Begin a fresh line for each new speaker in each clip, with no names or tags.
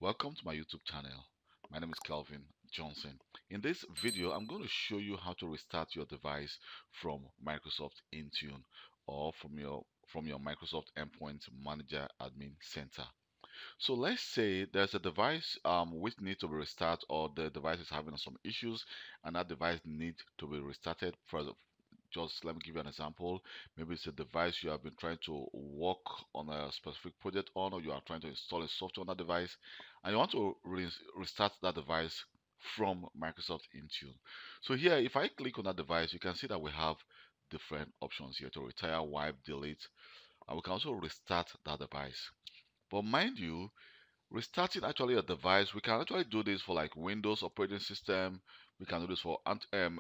Welcome to my YouTube channel. My name is Kelvin Johnson. In this video, I'm going to show you how to restart your device from Microsoft Intune or from your Microsoft Endpoint Manager Admin Center. So let's say there's a device which needs to be restarted, or the device is having some issues and that device needs to be restarted. Just let me give you an example. Maybe it's a device you have been trying to work on a specific project on, or you are trying to install a software on that device, and you want to restart that device from Microsoft Intune. So here, if I click on that device, you can see that we have different options here to retire, wipe, delete, and we can also restart that device. But mind you, restarting actually a device, we can actually do this for like Windows operating system. We can do this for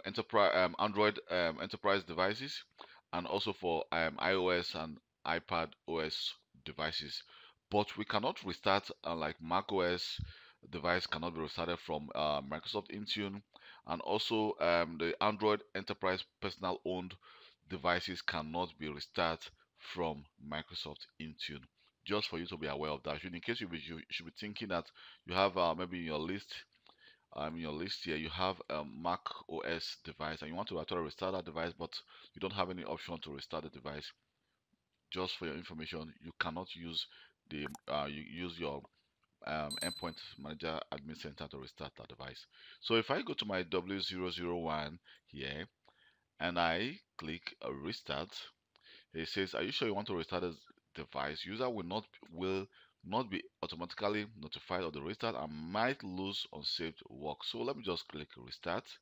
enterprise Android enterprise devices, and also for iOS and iPad OS devices. But we cannot restart like Mac OS device cannot be restarted from Microsoft Intune, and also the Android enterprise personal owned devices cannot be restarted from Microsoft Intune. Just for you to be aware of that. In case you should be thinking that you have maybe in your list here, you have a Mac OS device and you want to actually restart that device, but you don't have any option to restart the device. Just for your information, you cannot use you use your Endpoint Manager Admin Center to restart that device. So if I go to my W001 here and I click restart, it says, "Are you sure you want to restart this device? User will not be automatically notified of the restart and might lose unsaved work." So let me just click restart.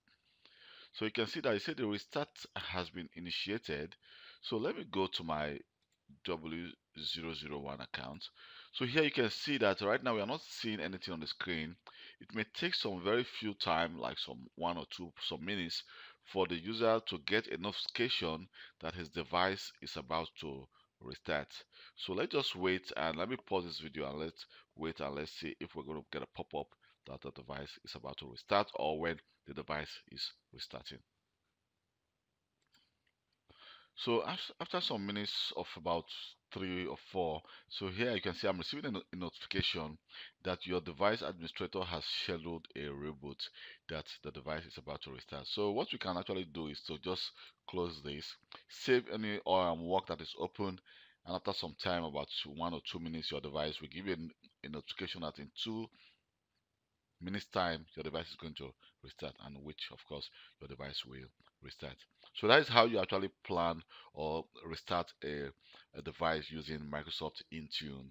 So you can see that it said the restart has been initiated. So let me go to my W001 account. So here you can see that right now we are not seeing anything on the screen. It may take some very few time, like some 1 or 2 some minutes, for the user to get a notification that his device is about to restart. So let's just wait, and let me pause this video and let's wait and let's see if we're going to get a pop-up that the device is about to restart or when the device is restarting. So after some minutes of about 3 or 4, so here you can see I'm receiving a notification that your device administrator has scheduled a reboot, that the device is about to restart. So what we can actually do is to just close this, save any work that is open, and after some time, about 1 or 2 minutes, your device will give you a notification that in 2 minutes time your device is going to restart, and which of course your device will restart. So that is how you actually plan or restart a device using Microsoft Intune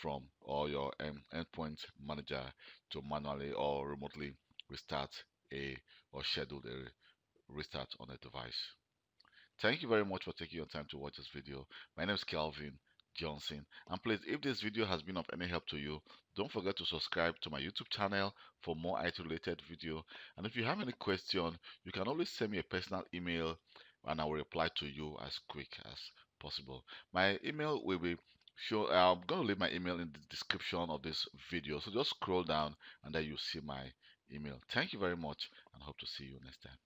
from or your endpoint manager to manually or remotely restart a or schedule a restart on a device. Thank you very much for taking your time to watch this video. My name is Calvin Johnson. And please, if this video has been of any help to you, don't forget to subscribe to my YouTube channel for more IT related video. And if you have any question, you can always send me a personal email and I will reply to you as quick as possible. My email will be sure I'm going to leave my email in the description of this video. So just scroll down and then you see my email. Thank you very much and hope to see you next time.